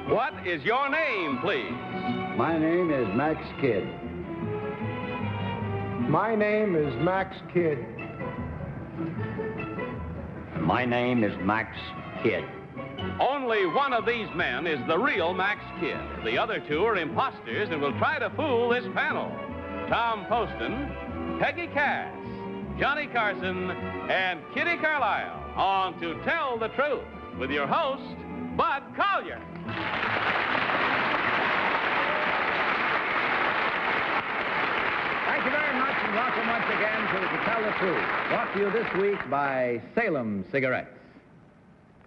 What is your name, please? My name is Max Kidd. My name is Max Kidd. My name is Max Kidd. Only one of these men is the real Max Kidd. The other two are imposters and will try to fool this panel. Tom Poston, Peggy Cass, Johnny Carson, and Kitty Carlisle on To Tell the Truth with your host, Bud Collyer. Thank you very much, and welcome once again to Tell the Truth, brought to you this week by Salem Cigarettes.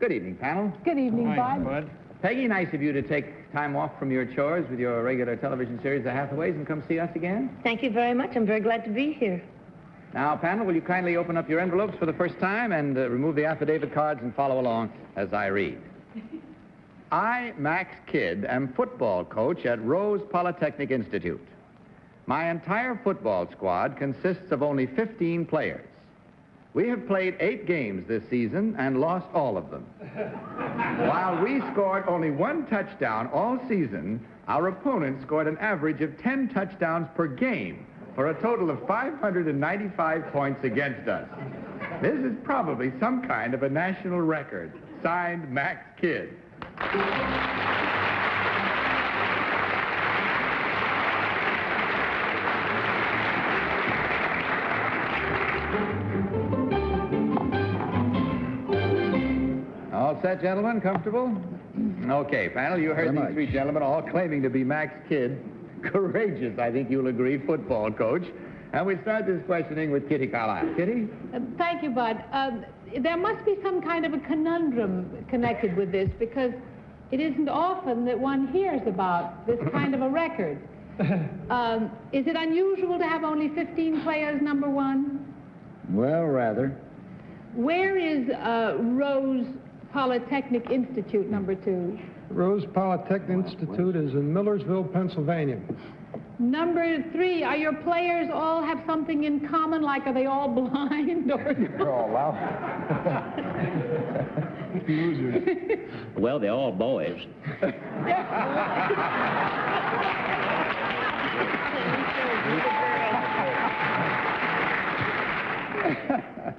Good evening, panel. Good evening, Bud. Peggy, nice of you to take time off from your chores with your regular television series, The Hathaways, and come see us again. Thank you very much. I'm very glad to be here. Now, panel, will you kindly open up your envelopes for the first time and remove the affidavit cards and follow along as I read. I, Max Kidd, am football coach at Rose Polytechnic Institute. My entire football squad consists of only 15 players. We have played 8 games this season and lost all of them. While we scored only 1 touchdown all season, our opponent scored an average of 10 touchdowns per game for a total of 595 points against us. This is probably some kind of a national record. Signed, Max Kidd. All set, gentlemen? Comfortable? Okay, panel, you heard these 3 gentlemen all claiming to be Max Kidd. Courageous, I think you'll agree, football coach. And we start this questioning with Kitty Carlisle. Kitty? Thank you, Bud. There must be some kind of a conundrum connected with this, because it isn't often that one hears about this kind of a record. Is it unusual to have only 15 players, number one? Well, rather. Where is Rose Polytechnic Institute, number 2? Rose Polytechnic Institute is in Millersville, Pennsylvania. Number 3, are your players all have something in common, like are they all blind or... Oh, well. Well, they're all boys.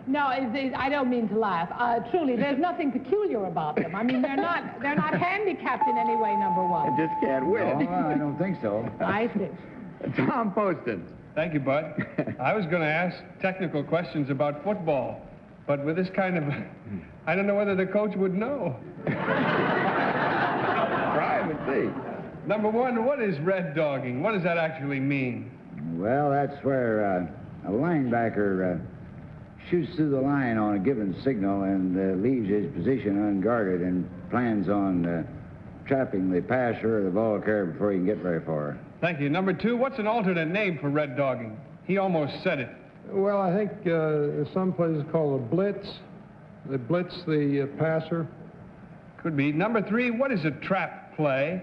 No, I don't mean to laugh. Truly, there's nothing peculiar about them. I mean, they're not handicapped in any way, number one. I just can't win. No, I don't think so. I see. Tom Poston. Thank you, Bud. I was going to ask technical questions about football, but with this kind of... I don't know whether the coach would know. Try and see. Number 1, what is red dogging? What does that actually mean? Well, that's where a linebacker shoots through the line on a given signal and leaves his position unguarded and plans on trapping the passer or the ball carrier before he can get very far. Thank you. Number 2, what's an alternate name for red dogging? He almost said it. Well, I think some places call it a blitz. They blitz the passer. Could be. Number 3, what is a trap play?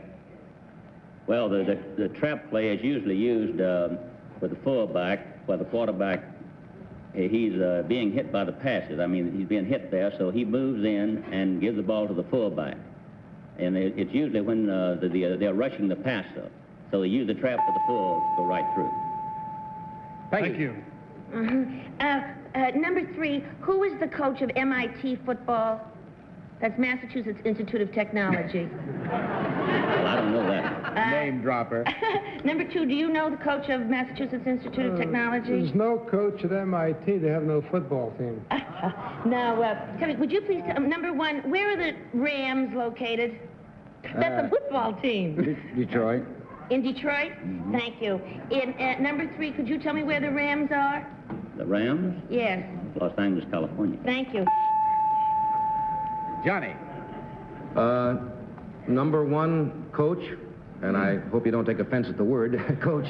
Well, the trap play is usually used with the fullback, where the quarterback, he's being hit by the passes. I mean, he's being hit there, so he moves in and gives the ball to the fullback. And it's usually when they're rushing the passer. So they use the trap for the full to go right through. Thank you. Number 3, who is the coach of MIT football? That's Massachusetts Institute of Technology. Well, I don't know that. Name dropper. Number 2, do you know the coach of Massachusetts Institute of Technology? There's no coach at MIT. They have no football team. Now, tell me, would you please tell number 1, where are the Rams located? That's a football team. Detroit. In Detroit? Mm-hmm. Thank you. In number 3, could you tell me where the Rams are? The Rams? Yes. Los Angeles, California. Thank you. Johnny. Number 1, coach, and I hope you don't take offense at the word, coach.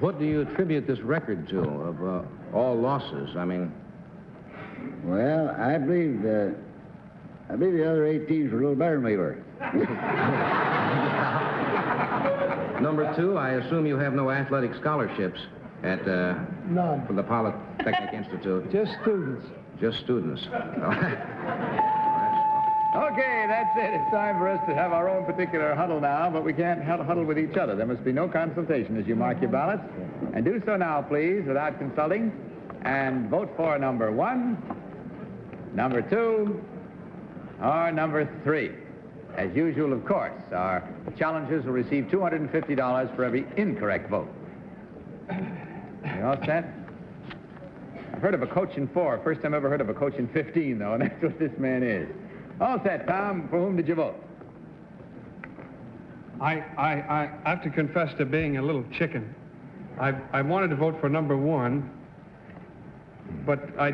What do you attribute this record to, of all losses? I mean... Well, I believe the other 8 teams were a little better than we were. Number 2, I assume you have no athletic scholarships at None. the Polytechnic Institute. Just students. Just students. Okay, that's it. It's time for us to have our own particular huddle now, but we can't huddle with each other. There must be no consultation as you mark your ballots. And do so now, please, without consulting. And vote for number 1, number 2, or number 3. As usual, of course, our challengers will receive $250 for every incorrect vote. You all set? I've heard of a coach in 4. First time I ever heard of a coach in 15, though, and that's what this man is. All set, Tom. For whom did you vote? I have to confess to being a little chicken. I wanted to vote for number 1, but I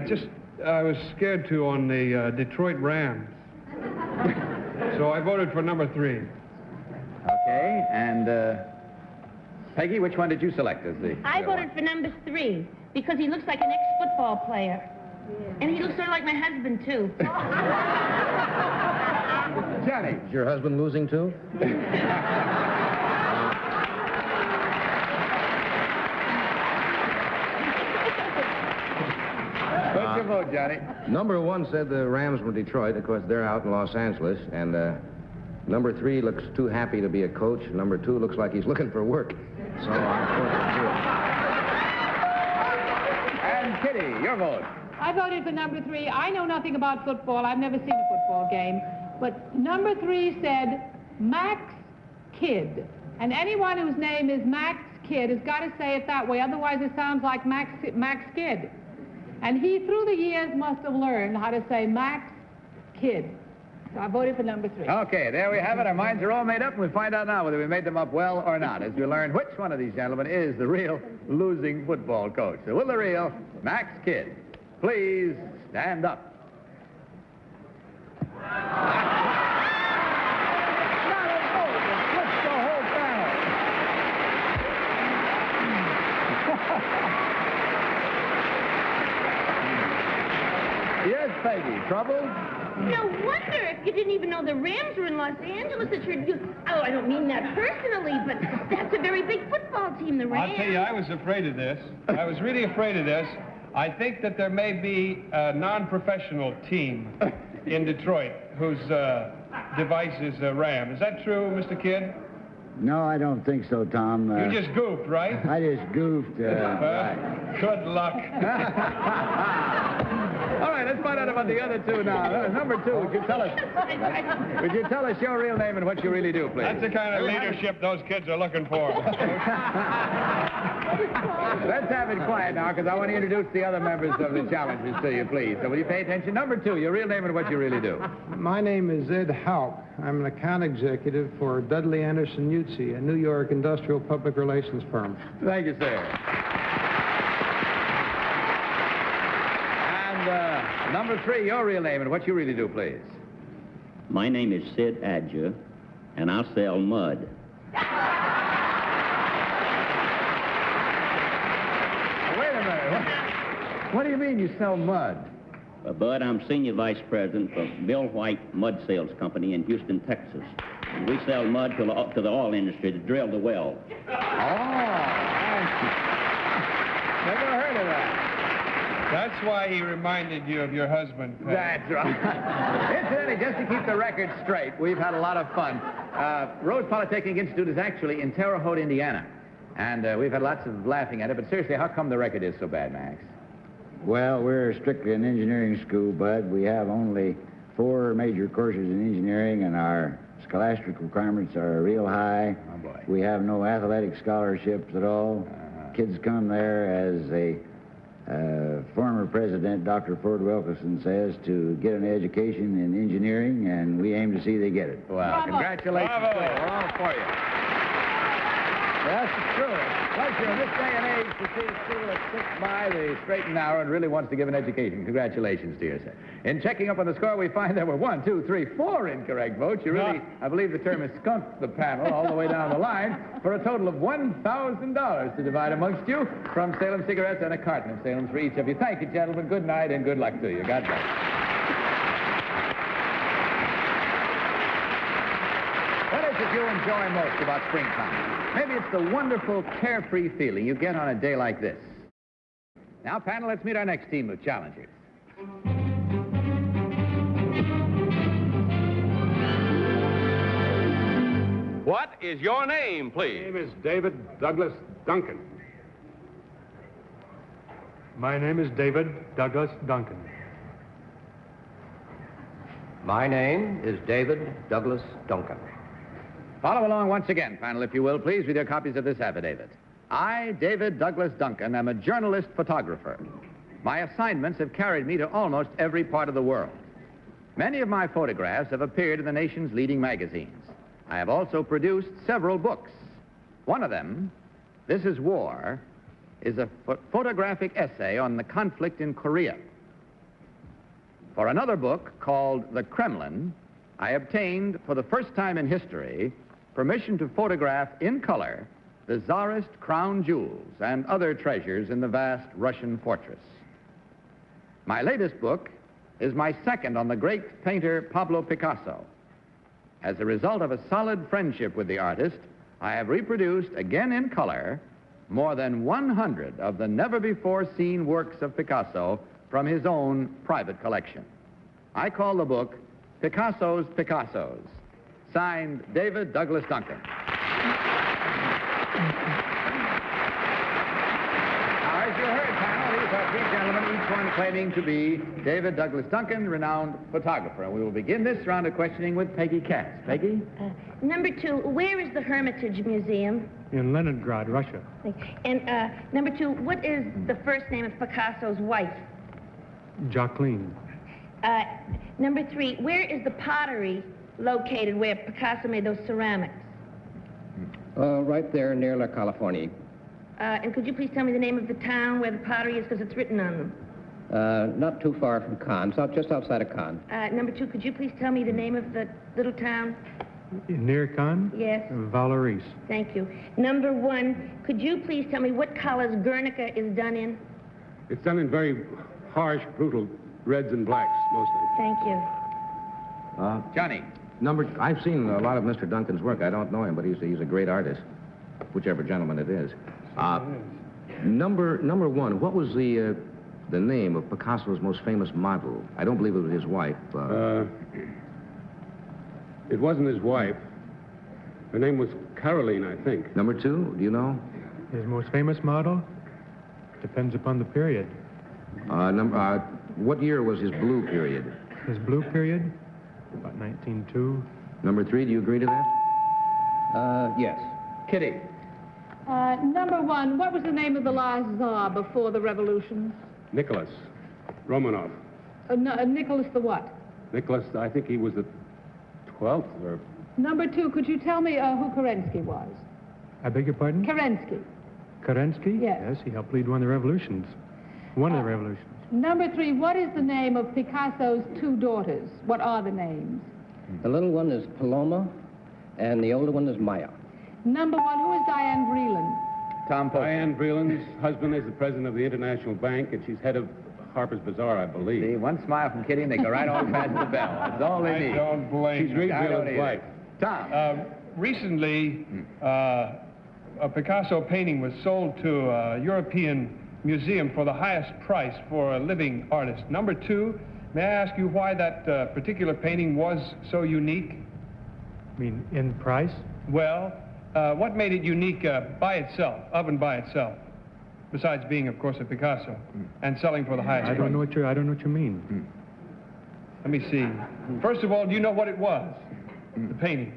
was scared to on the Detroit Rams. So I voted for number 3. Okay, and Peggy, which one did you select as the... I voted for number 3 because he looks like an ex-football player. And he looks sort of like my husband, too. Johnny. Is your husband losing, too? What's your vote, Johnny? Number 1 said the Rams were Detroit. Of course, they're out in Los Angeles. And number 3 looks too happy to be a coach. Number 2 looks like he's looking for work. So I'm And Kitty, your vote. I voted for number 3. I know nothing about football. I've never seen a football game. But number 3 said Max Kidd. And anyone whose name is Max Kidd has got to say it that way. Otherwise, it sounds like Max Kidd. And he, through the years, must have learned how to say Max Kidd. So I voted for number 3. Okay, there we have it. Our minds are all made up, and we'll find out now whether we made them up well or not as we learn which one of these gentlemen is the real losing football coach. So will the real Max Kidd please stand up? Yes, Peggy. Trouble? No wonder if you didn't even know the Rams were in Los Angeles that you're... Oh, I don't mean that personally, but that's a very big football team, the Rams. I'll tell you, I was afraid of this. I was really afraid of this. I think that there may be a non-professional team in Detroit whose device is a Ram. Is that true, Mr. Kidd? No, I don't think so, Tom. You just goofed, right? I just goofed. Right. Good luck. All right, let's find out about the other 2 now. Number 2, would you tell us your real name and what you really do, please? That's the kind of leadership those kids are looking for. Let's have it quiet now, because I want to introduce the other members of the challengers to you, please. So will you pay attention? Number 2, your real name and what you really do. My name is Ed Haupt. I'm an account executive for Dudley Anderson Utsi, a New York industrial public relations firm. Thank you, sir. And number 3, your real name and what you really do, please. My name is Sid Adger, and I sell mud. Wait a minute. What do you mean you sell mud? Bud, I'm senior vice president for Bill White Mud Sales Company in Houston, Texas. And we sell mud to the oil industry to drill the well. Oh, never heard of that. That's why he reminded you of your husband, Pat. That's right. Incidentally, just to keep the record straight, we've had a lot of fun. Rose Polytechnic Institute is actually in Terre Haute, Indiana. And we've had lots of laughing at it. But seriously, how come the record is so bad, Max? Well, we're strictly an engineering school, Bud. We have only 4 major courses in engineering, and our scholastic requirements are real high. Oh, boy. We have no athletic scholarships at all. Kids come there, as a former president, Dr. Ford Wilkerson, says, to get an education in engineering, and we aim to see they get it. Well, congratulations. Bravo. We're all for you. That's true. It's a pleasure in this day and age to see a school that sits by the straight and narrow and really wants to give an education. Congratulations to you, sir. In checking up on the score, we find there were 1, 2, 3, 4 incorrect votes. You really, I believe the term is skunked the panel all the way down the line for a total of $1,000 to divide amongst you from Salem Cigarettes and a carton of Salem for each of you. Thank you, gentlemen. Good night and good luck to you. God bless. Well, it's is it you enjoy most about springtime? Maybe it's the wonderful, carefree feeling you get on a day like this. Now, panel, let's meet our next team of challengers. What is your name, please? My name is David Douglas Duncan. My name is David Douglas Duncan. My name is David Douglas Duncan. Follow along once again, panel, if you will, please, with your copies of this affidavit. I, David Douglas Duncan, am a journalist photographer. My assignments have carried me to almost every part of the world. Many of my photographs have appeared in the nation's leading magazines. I have also produced several books. One of them, This is War, is a photographic essay on the conflict in Korea. For another book called The Kremlin, I obtained, for the first time in history, permission to photograph in color the Tsarist crown jewels and other treasures in the vast Russian fortress. My latest book is my second on the great painter Pablo Picasso. As a result of a solid friendship with the artist, I have reproduced, again in color, more than 100 of the never-before-seen works of Picasso from his own private collection. I call the book Picasso's Picassos. Signed, David Douglas Duncan. Now, as you heard, panel, these are three gentlemen, each one claiming to be David Douglas Duncan, renowned photographer. And we will begin this round of questioning with Peggy Cass. Peggy? Number 2, where is the Hermitage Museum? In Leningrad, Russia. And number 2, what is the first name of Picasso's wife? Jacqueline. Number 3, where is the pottery located where Picasso made those ceramics? Right there near La California. And could you please tell me the name of the town where the pottery is, because it's written on them? Not too far from Cannes, just outside of Cannes. Number 2, could you please tell me the name of the little town? Near Cannes? Yes. Valeries. Thank you. Number 1, could you please tell me what colors Guernica is done in? It's done in very harsh, brutal reds and blacks, mostly. Thank you. Johnny. I've seen a lot of Mr. Duncan's work. I don't know him, but he's a great artist, whichever gentleman it is. Number 1, what was the name of Picasso's most famous model? I don't believe it was his wife. It wasn't his wife. Her name was Caroline, I think. Number 2, do you know? His most famous model? Depends upon the period. What year was his blue period? His blue period? About 1902. Number 3, do you agree to that? Yes. Kitty. Number 1, what was the name of the last Tsar before the revolution? Nicholas Romanov. Nicholas the what? Nicholas, I think he was the 12th or... Number 2, could you tell me who Kerensky was? I beg your pardon? Kerensky. Kerensky? Yes. Yes, he helped lead one of the revolutions. One of the revolutions. Number 3, what is the name of Picasso's 2 daughters? What are the names? The little one is Paloma, and the older one is Maya. Number 1, who is Diane Vreeland? Tom Poston. Diane Vreeland's husband is the president of the International Bank, and she's head of Harper's Bazaar, I believe. See, one smile from Kitty, and they go right on past the bell. That's all they need. I don't blame She's Reed Vreeland's wife. Tom. Recently, a Picasso painting was sold to a European museum for the highest price for a living artist. Number 2, may I ask you why that particular painting was so unique? I mean, in price? Well, what made it unique by itself, of and by itself, besides being, of course, a Picasso, and selling for the highest price? I don't know what you mean. Let me see. First of all, do you know what it was, the painting?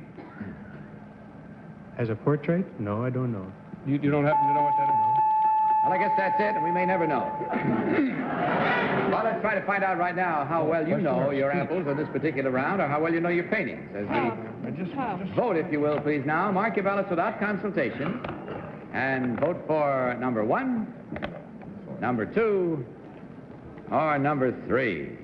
As a portrait? No, I don't know. You don't happen to know what that is? Well, I guess that's it, and we may never know. Well, let's try to find out right now how well you know your apples in this particular round, or how well you know your paintings. As we vote, if you will, please, now. Mark your ballots without consultation, and vote for number 1, number 2, or number 3.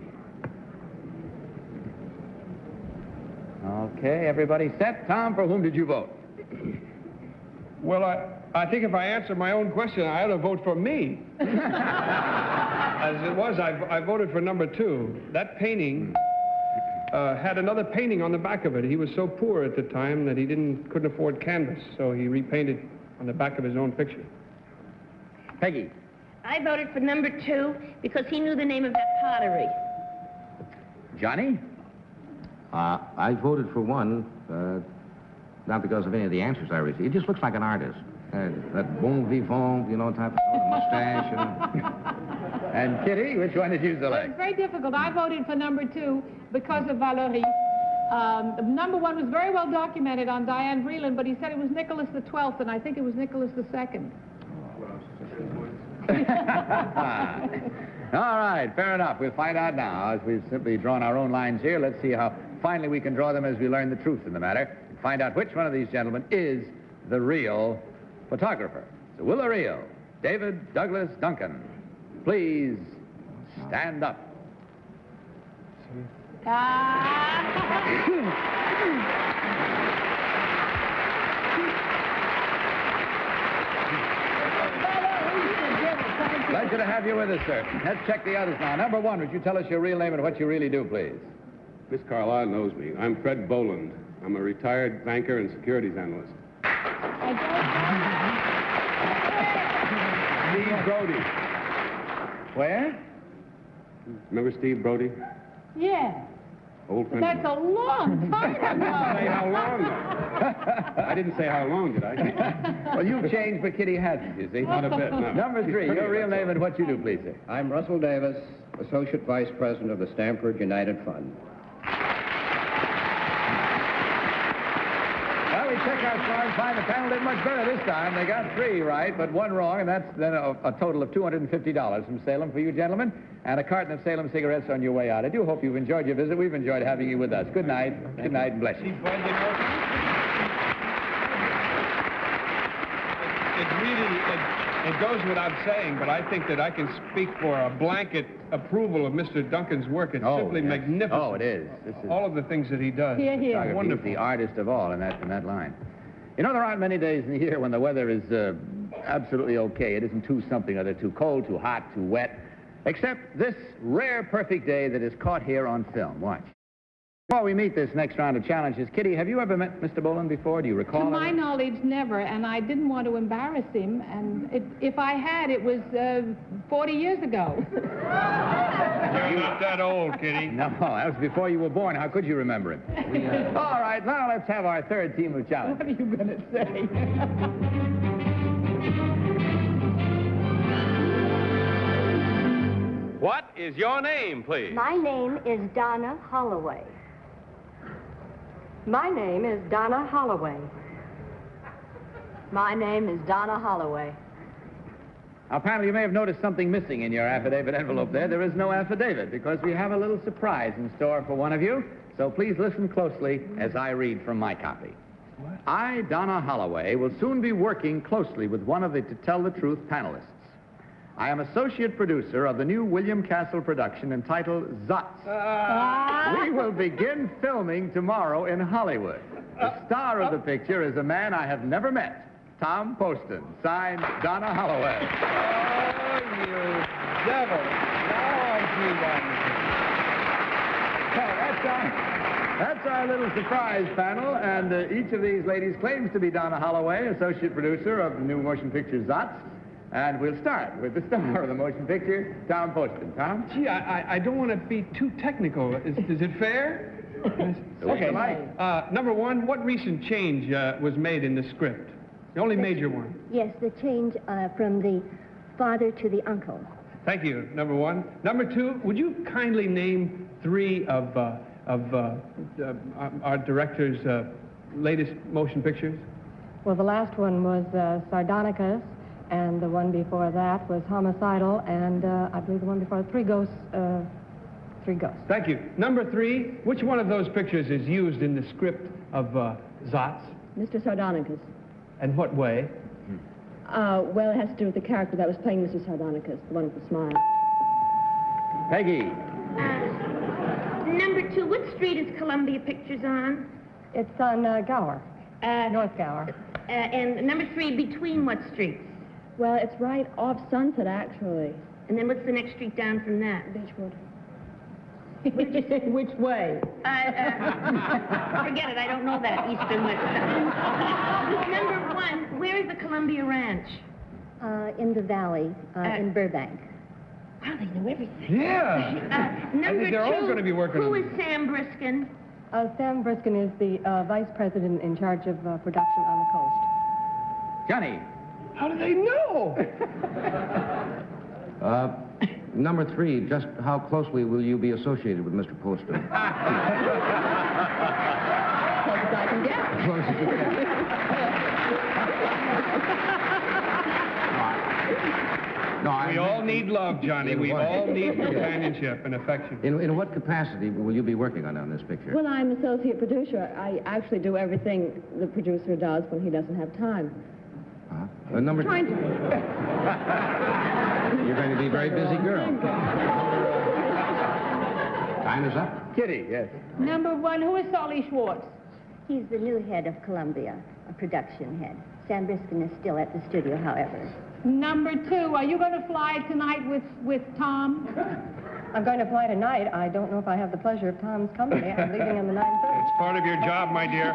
Okay, everybody set. Tom, for whom did you vote? Well, I think if I answer my own question, I ought to vote for me. As it was, I voted for number 2. That painting had another painting on the back of it. He was so poor at the time that he couldn't afford canvas, so he repainted on the back of his own picture. Peggy. I voted for number 2 because he knew the name of that pottery. Johnny? I voted for 1, not because of any of the answers I received. He just looks like an artist. That bon vivant, you know, type of mustache. And Kitty, which one did you select? It's very difficult. I voted for number 2 because of Valerie. Number 1 was very well documented on Diane Vreeland, but he said it was Nicholas the 12th, and I think it was Nicholas the 2nd. All right, fair enough. We'll find out now. As we've simply drawn our own lines here, let's see how finally we can draw them as we learn the truth in the matter and find out which one of these gentlemen is the real photographer. So will the real David Douglas Duncan please stand up? Pleasure to have you with us, sir. Let's check the others now. Number 1, would you tell us your real name and what you really do, please? Miss Carlisle knows me. I'm Fred Boland. I'm a retired banker and securities analyst. Steve Brody. Where? Remember Steve Brody? Yeah. Old friend. That's a long time ago. I didn't say how long, though. I didn't say how long, did I? Well, you've changed, but Kitty hasn't, you see. Not a bit, no. Number 3, your real name and what you do, please, sir. I'm Russell Davis, Associate Vice President of the Stamford United Fund. Well, we check our score and find the panel did much better this time. They got 3 right, but 1 wrong, and that's then a total of $250 from Salem for you gentlemen, and a carton of Salem cigarettes on your way out. I do hope you've enjoyed your visit. We've enjoyed having you with us. Good night. Good night, and bless you. It goes without saying, but I think that I can speak for a blanket approval of Mr. Duncan's work. It's simply magnificent. Oh, it is. This is all of the things that he does. Here, here. He's the artist of all in that line. You know, there aren't many days in the year when the weather is absolutely okay. It isn't too something or other, too cold, too hot, too wet, except this rare perfect day that is caught here on film. Watch. Before we meet this next round of challenges, Kitty, have you ever met Mr. Boland before? Do you recall? To my knowledge, never, and I didn't want to embarrass him, and if I had, it was 40 years ago. You're not that old, Kitty. No, that was before you were born. How could you remember him? All right, now let's have our third team of challenge. What are you going to say? What is your name, please? My name is Donna Holloway. My name is Donna Holloway. My name is Donna Holloway. Now, panel, you may have noticed something missing in your affidavit envelope there. There is no affidavit because we have a little surprise in store for one of you. So please listen closely as I read from my copy. What? I, Donna Holloway, will soon be working closely with one of the To Tell the Truth panelists. I am associate producer of the new William Castle production entitled Zotz. We will begin filming tomorrow in Hollywood. The star of the picture is a man I have never met, Tom Poston. Signed, Donna Holloway. Oh, you devil. Now I see one. That's our little surprise panel, and each of these ladies claims to be Donna Holloway, associate producer of the new motion picture Zotz. And we'll start with the star of the motion picture, Tom Poston. Tom? Gee, I don't want to be too technical. Is it fair? Okay. Number 1, what recent change was made in the script? The only major one. Yes, the change from the father to the uncle. Thank you, number 1. Number 2, would you kindly name 3 of our director's latest motion pictures? Well, the last one was Sardonicus. And the one before that was Homicidal, and I believe the one before Three Ghosts. Thank you. Number 3, which one of those pictures is used in the script of Zotz? Mr. Sardonicus. And what way? Well, it has to do with the character that was playing Mr. Sardonicus, the one with the smile. Peggy. Number 2, what street is Columbia Pictures on? It's on Gower, North Gower. And number 3, between what streets? Well, it's right off Sunset, actually. And then what's the next street down from that? Beechwood. Which way? Forget it, I don't know that, east and west. Number 1, where is the Columbia Ranch? In the valley, in Burbank. Wow, they know everything. Yeah. I Number think they're all 2, going to be working who on is Sam Briskin? Sam Briskin is the vice president in charge of production on the coast. Johnny. How do they know? Number 3, just how closely will you be associated with Mr. Poston? Close as I can get. Close as you can. No, We all need love, Johnny. We all need companionship and affection. In what capacity will you be working on this picture? Well, I'm associate producer. I actually do everything the producer does when he doesn't have time. Number 2. You're going to be a very busy girl. Time is up. Kitty, yes. Number 1, who is Solly Schwartz? He's the new head of Columbia, a production head. Sam Briskin is still at the studio, however. Number 2, are you going to fly tonight with Tom? I'm going to fly tonight. I don't know if I have the pleasure of Tom's company. I'm leaving on the 9:30. It's part of your job, my dear.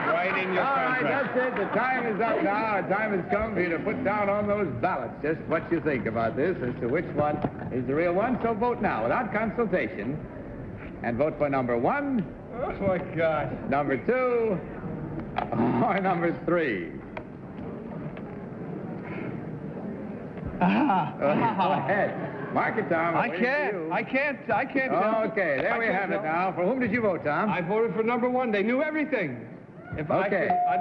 Right in your contract. All right, that's it. The time is up now. The time has come for you to put down on those ballots just what you think about this as to which one is the real one. So vote now without consultation. And vote for number 1. Oh, my gosh. Number 2. Or number 3. Go ahead. Mark it, Tom. I can't. Okay, there we have it now. For whom did you vote, Tom? I voted for number 1. They knew everything. I'd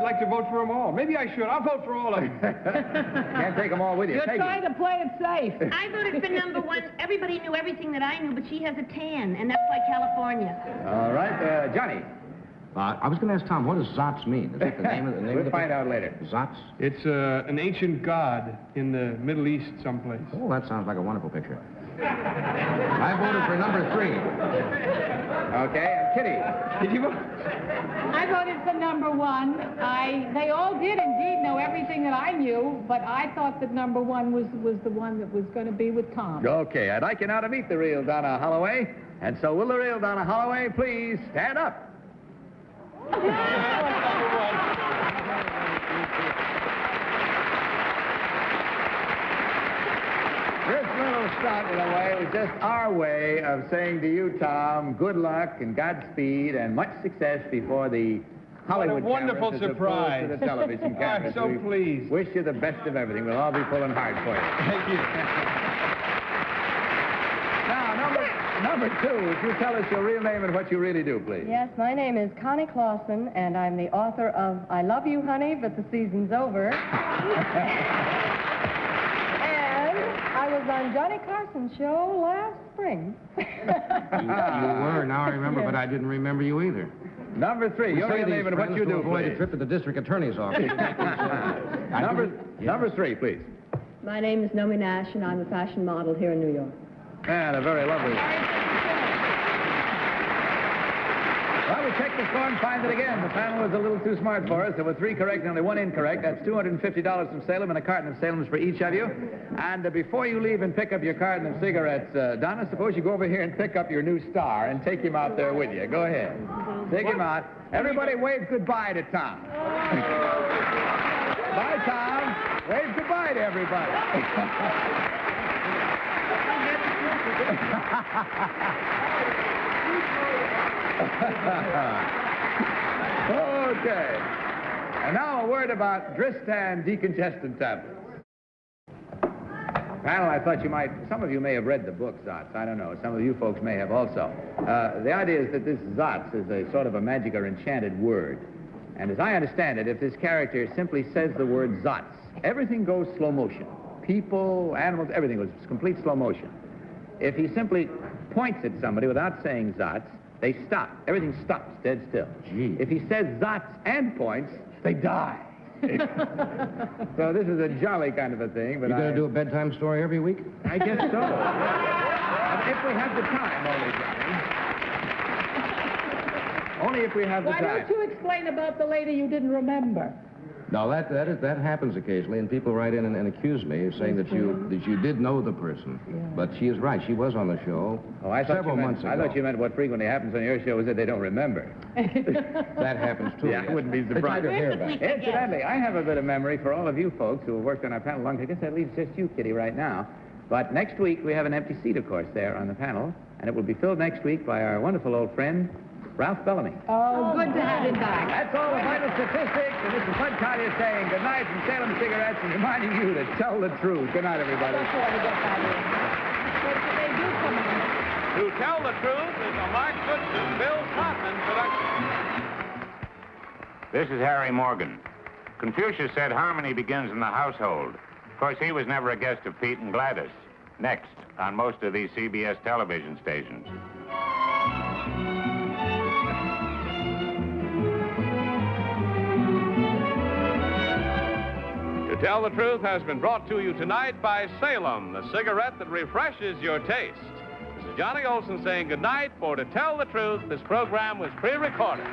like to vote for them all. Maybe I should. I'll vote for all of them. Can't take them all with you. You're Peggy. trying to play it safe. I voted for number 1. Everybody knew everything that I knew, but she has a tan, and that's like California. All right, Johnny. I was going to ask Tom, what does Zotz mean? Is that the name of the We'll find out later. Zotz? It's an ancient god in the Middle East someplace. Oh, that sounds like a wonderful picture. I voted for number 3. Okay, and Kitty. Did you vote? I voted for number 1. They all did indeed know everything that I knew, but I thought that number 1 was the one that was going to be with Tom. Okay, I'd like you now to meet the real Donna Holloway. And so will the real Donna Holloway please stand up? This little stunt, in a way, was just our way of saying to you, Tom, good luck and Godspeed and much success before the Hollywood What a wonderful cameras as surprise. opposed to the television cameras. I'm so pleased. Wish you the best of everything. We'll all be pulling hard for you. Thank you. Now, number 2, would you tell us your real name and what you really do, please? Yes, my name is Connie Clausen, and I'm the author of I Love You, Honey, But the Season's Over. And I was on Johnny Carson's show last spring. You were. Now I remember, but I didn't remember you either. Number 3, your real name and what you do, avoid please. a trip to the district attorney's office. Number 3, please. My name is Nomi Nash, and I'm a fashion model here in New York. And a very lovely one. Well, we checked the score and find it again. The panel was a little too smart for us. There were 3 correct and only 1 incorrect. That's $250 from Salem and a carton of Salem's for each of you. And before you leave and pick up your carton of cigarettes, Donna, suppose you go over here and pick up your new star and take him out there with you. Go ahead. Take him out. Everybody wave goodbye to Tom. Bye, Tom. Wave goodbye to everybody. Okay. And now a word about Dristan decongestant tablets. Panel, I thought you might, some of you may have read the book, Zotz. I don't know. Some of you folks may have also. The idea is that this Zotz is a sort of a magic or enchanted word. And as I understand it, if this character simply says the word Zotz, everything goes slow motion. People, animals, everything goes complete slow motion. If he simply points at somebody without saying Zotz, they stop. Everything stops dead still. Gee. If he says Zotz and points, they die. So this is a jolly kind of a thing. But You going to do a bedtime story every week? I guess so. If we have the time, only, Johnny. Only if we have the Why time. don't you explain about the lady you didn't remember? No, that happens occasionally, and people write in and accuse me of saying that you did know the person. Yeah. But she is right. She was on the show several months ago. I thought you meant what frequently happens on your show is that they don't remember. That happens, too. Yeah, I wouldn't be surprised. They try to hear back. Incidentally, I have a bit of memory for all of you folks who have worked on our panel long. I guess that leaves just you, Kitty, right now. But next week, we have an empty seat, of course, there on the panel, and it will be filled next week by our wonderful old friend, Ralph Bellamy. Oh, good to have him back. That's all the vital statistics, and this is Bud Collier saying good night from Salem Cigarettes and reminding you to tell the truth. Good night, everybody. They do come on. To Tell the Truth is a Mark Goodson, Bill Kaufman production. This is Harry Morgan. Confucius said harmony begins in the household. Of course, he was never a guest of Pete and Gladys. Next, on most of these CBS television stations. To Tell the Truth has been brought to you tonight by Salem, the cigarette that refreshes your taste. This is Johnny Olson saying goodnight. For To Tell the Truth, this program was pre-recorded.